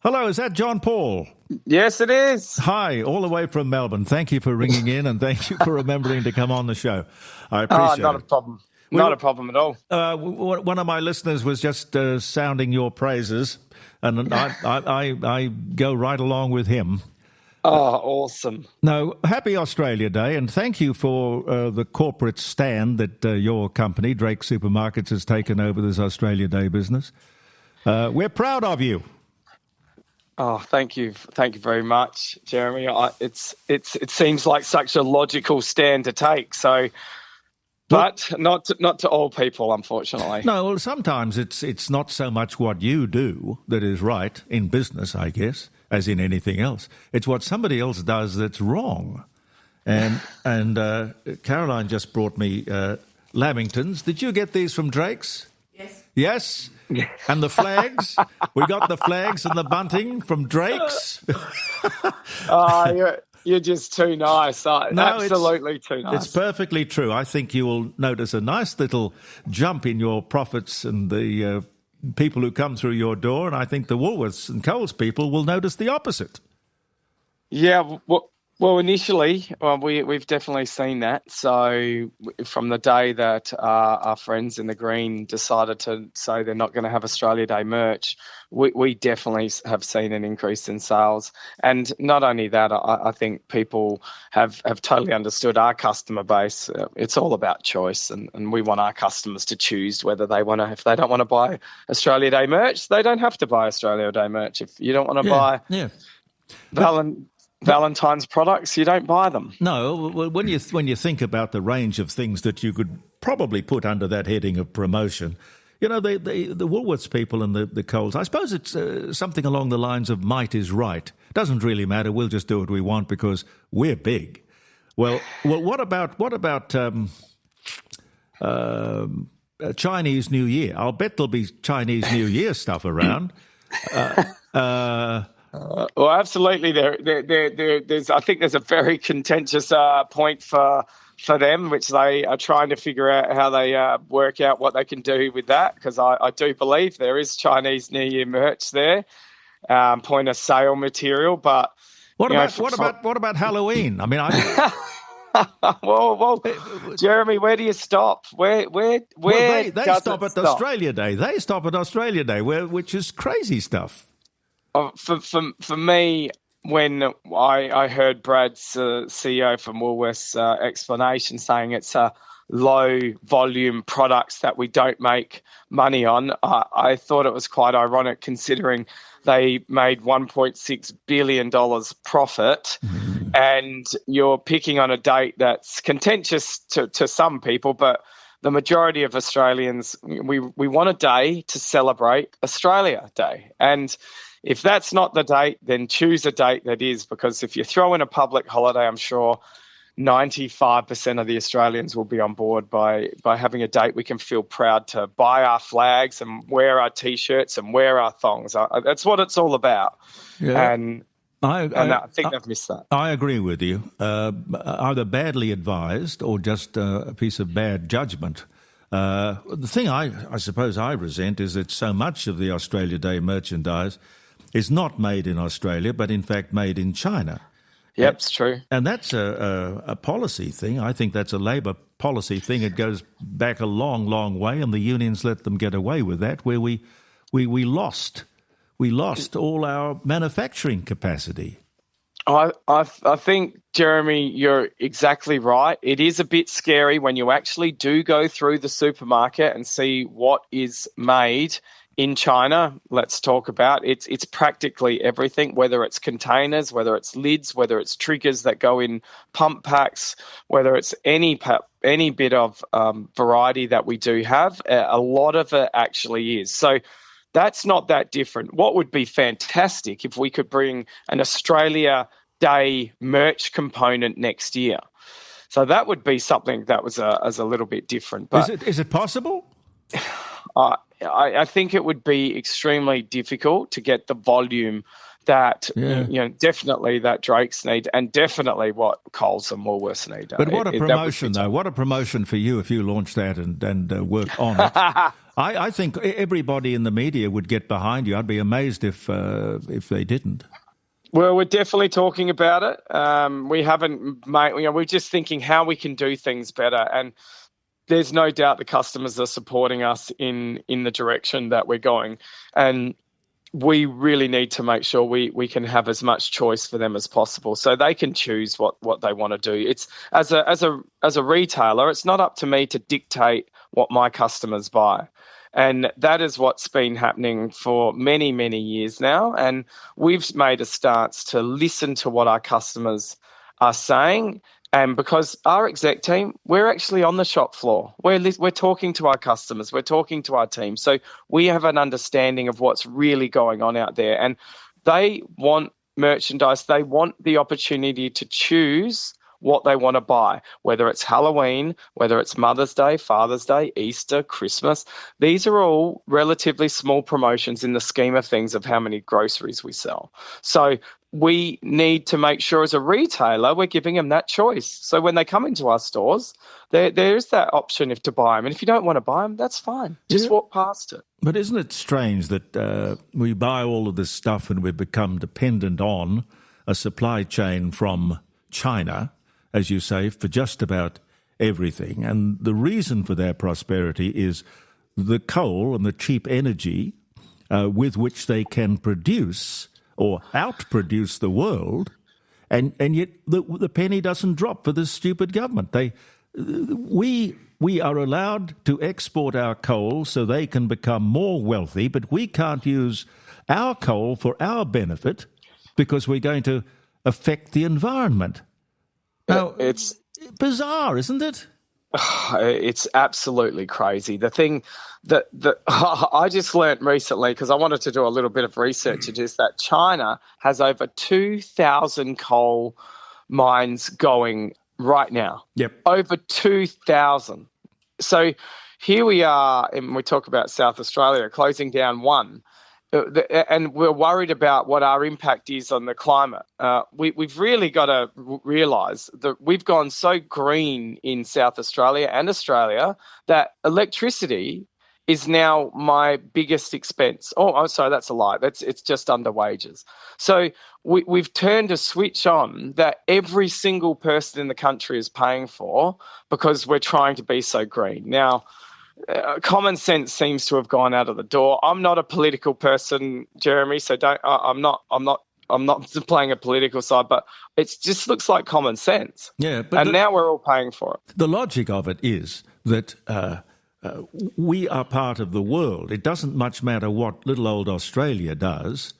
Hello, is that John Paul? Yes, it is. Hi, all the way from Melbourne. Thank you for ringing in and thank you for remembering to come on the show. I appreciate Not it. a problem. Not a problem at all. One of my listeners was just sounding your praises, and I go right along with him. Oh, awesome. No, happy Australia Day, and thank you for the corporate stand that your company, Drake Supermarkets, has taken over this Australia Day business. We're proud of you. Oh, thank you very much, Jeremy. It seems like such a logical stand to take. So, but not to all people, unfortunately. No, well, sometimes it's not so much what you do that is right in business, I guess, as in anything else. It's what somebody else does that's wrong. And Caroline just brought me Lamingtons. Did you get these from Drake's? Yes? And the flags? We got the flags and the bunting from Drake's. You're just too nice. Absolutely too nice. It's perfectly true. I think you will notice a nice little jump in your profits and the people who come through your door, and I think the Woolworths and Coles people will notice the opposite. Yeah, well, initially, we've definitely seen that. So from the day that our friends in the Green decided to say they're not going to have Australia Day merch, we definitely have seen an increase in sales. And not only that, I think people have totally understood our customer base. It's all about choice, and we want our customers to choose whether they want to. If they don't want to buy Australia Day merch, they don't have to buy Australia Day merch. If you don't want to buy Valentine's products, you don't buy them. No, when you think about the range of things that you could probably put under that heading of promotion, you know, the Woolworths people and the Coles, I suppose it's something along the lines of might is right. Doesn't really matter. We'll just do what we want because we're big. Well, what about Chinese New Year? I'll bet there'll be Chinese New Year stuff around. Well, absolutely. There's I think there's a very contentious point for them, which they are trying to figure out how they work out what they can do with that. Because I do believe there is Chinese New Year merch there, point of sale material. But what about Halloween? I mean, well, Jeremy, where do you stop? Where they stop at Australia Day. They stop at Australia Day, which is crazy stuff. For me, when I heard Brad's CEO from Woolworths explanation saying it's a low volume products that we don't make money on, I thought it was quite ironic considering they made $1.6 billion profit, and you're picking on a date that's contentious to some people, but the majority of Australians, we want a day to celebrate Australia Day. And if that's not the date, then choose a date that is, because if you throw in a public holiday, I'm sure 95% of the Australians will be on board by having a date we can feel proud to buy our flags and wear our T-shirts and wear our thongs. That's what it's all about. Yeah. And I think they've missed that. I agree with you. Either badly advised or just a piece of bad judgment. The thing I suppose I resent is that so much of the Australia Day merchandise is not made in Australia, but in fact made in China. Yep, it's true. And that's a policy thing. I think that's a Labor policy thing. It goes back a long, long way, and the unions let them get away with that, where we lost all our manufacturing capacity. I think, Jeremy, you're exactly right. It is a bit scary when you actually do go through the supermarket and see what is made in China. Let's talk about it's practically everything, whether it's containers, whether it's lids, whether it's triggers that go in pump packs, whether it's any bit of variety that we do have. A lot of it actually is. So that's not that different. What would be fantastic if we could bring an Australia Day merch component next year. So that would be something that was a little bit different. But is it possible? I think it would be extremely difficult to get the volume that definitely that Drake's need, and definitely what Coles and Woolworths need. But what a promotion, though! What a promotion for you if you launch that and work on it. I think everybody in the media would get behind you. I'd be amazed if they didn't. Well, we're definitely talking about it. We haven't made, we're just thinking how we can do things better. And there's no doubt the customers are supporting us in the direction that we're going. And we really need to make sure we can have as much choice for them as possible, so they can choose what they want to do. It's as a retailer, it's not up to me to dictate what my customers buy. And that is what's been happening for many, many years now. And we've made a stance to listen to what our customers are saying. And because our exec team, we're actually on the shop floor. We're talking to our customers. We're talking to our team. So we have an understanding of what's really going on out there. And they want merchandise. They want the opportunity to choose what they want to buy, whether it's Halloween, whether it's Mother's Day, Father's Day, Easter, Christmas. These are all relatively small promotions in the scheme of things of how many groceries we sell. So we need to make sure as a retailer we're giving them that choice. So when they come into our stores, there is that option if to buy them. And if you don't want to buy them, that's fine. Just walk past it. But isn't it strange that we buy all of this stuff and we've become dependent on a supply chain from China, as you say, for just about everything. And the reason for their prosperity is the coal and the cheap energy with which they can produce or outproduce the world, and yet the penny doesn't drop for this stupid government. We are allowed to export our coal so they can become more wealthy, but we can't use our coal for our benefit because we're going to affect the environment. Now, it's bizarre, isn't it? It's absolutely crazy. The thing that I just learnt recently, because I wanted to do a little bit of research, is that China has over 2,000 coal mines going right now. Yep. Over 2,000. So here we are, and we talk about South Australia closing down one. And we're worried about what our impact is on the climate. We've really got to realise that we've gone so green in South Australia and Australia that electricity is now my biggest expense. Oh, sorry, that's a lie. It's just under wages. So we've turned a switch on that every single person in the country is paying for because we're trying to be so green. Now, common sense seems to have gone out of the door. I'm not a political person, Jeremy, so I'm not playing a political side, but it just looks like common sense. Yeah, but now we're all paying for it. The logic of it is that we are part of the world. It doesn't much matter what little old Australia does.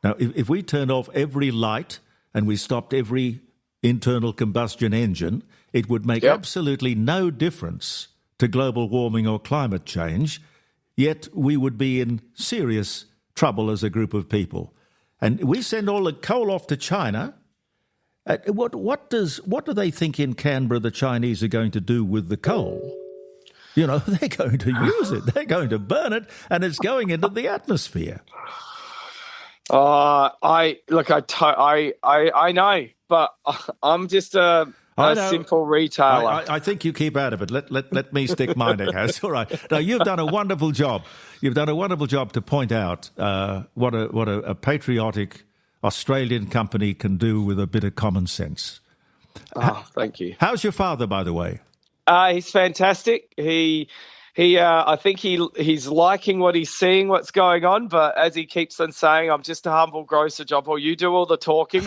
Now, if we turned off every light and we stopped every internal combustion engine, it would make absolutely no difference to global warming or climate change, yet we would be in serious trouble as a group of people. And we send all the coal off to China. What do they think in Canberra the Chinese are going to do with the coal? You know, they're going to use it. They're going to burn it, and it's going into the atmosphere. I know, but I'm just a simple retailer. I think you keep out of it. Let me stick my neck out. It's all right. Now, you've done a wonderful job. You've done a wonderful job to point out what a patriotic Australian company can do with a bit of common sense. Thank you. How's your father, by the way? He's fantastic. I think he's liking what he's seeing, what's going on. But as he keeps on saying, I'm just a humble grocer job, or you do all the talking.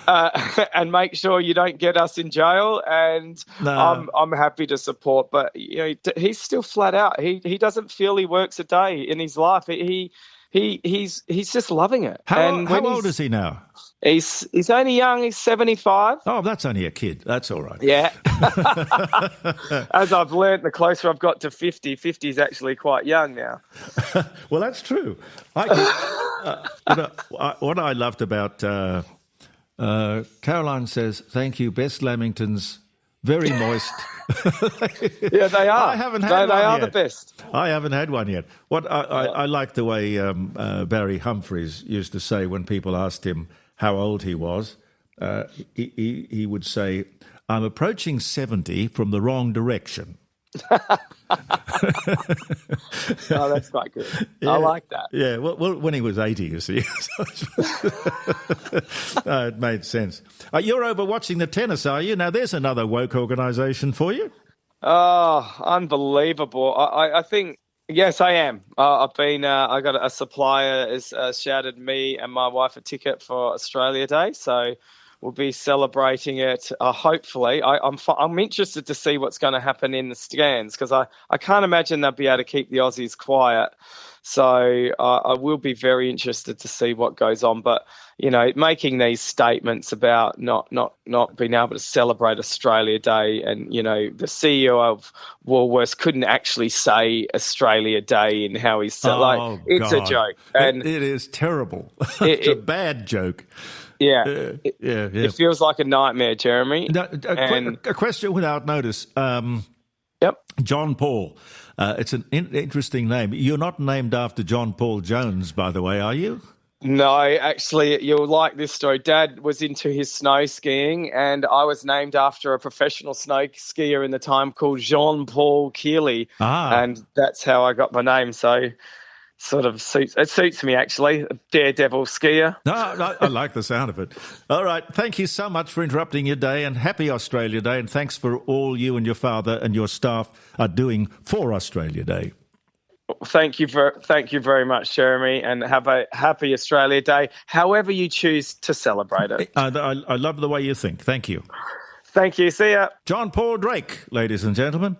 And make sure you don't get us in jail. And no. I'm happy to support, but he's still flat out. He doesn't feel he works a day in his life. He's just loving it. How old is he now? He's only young. He's 75. Oh, that's only a kid. That's all right. Yeah. As I've learned, the closer I've got to 50 is actually quite young now. Well, that's true. What I loved about Caroline says, "Thank you, best Lamingtons, very moist." Yeah, they are. I haven't had one They are yet. the best. I haven't had one yet. I like the way Barry Humphries used to say when people asked him how old he was. He would say, "I'm approaching 70 from the wrong direction." Oh, that's quite good. I like that. Yeah, well, when he was 80, you see. It made sense. You're over watching the tennis, are you? Now, there's another woke organisation for you. Oh, unbelievable. I think, yes, I am. I've been, I got a supplier has shouted me and my wife a ticket for Australia Day. So we'll be celebrating it. Hopefully, I'm interested to see what's going to happen in the stands because I can't imagine they'll be able to keep the Aussies quiet. So I will be very interested to see what goes on. But making these statements about not being able to celebrate Australia Day, and the CEO of Woolworths couldn't actually say Australia Day in how he said it's God. a joke, and it is terrible. It's a bad joke. Yeah. It feels like a nightmare, Jeremy. Now, a question without notice. Yep. John Paul. It's an interesting name. You're not named after John Paul Jones, by the way, are you? No, actually, you'll like this story. Dad was into his snow skiing, and I was named after a professional snow skier in the time called Jean-Paul Keely. And that's how I got my name. So sort of suits me, actually, a daredevil skier. No, I like the sound of it. All right. Thank you so much for interrupting your day, and happy Australia Day. And thanks for all you and your father and your staff are doing for Australia Day. Thank you very much, Jeremy, and have a happy Australia Day, however you choose to celebrate it. I love the way you think. Thank you. Thank you. See ya. John Paul Drake, ladies and gentlemen.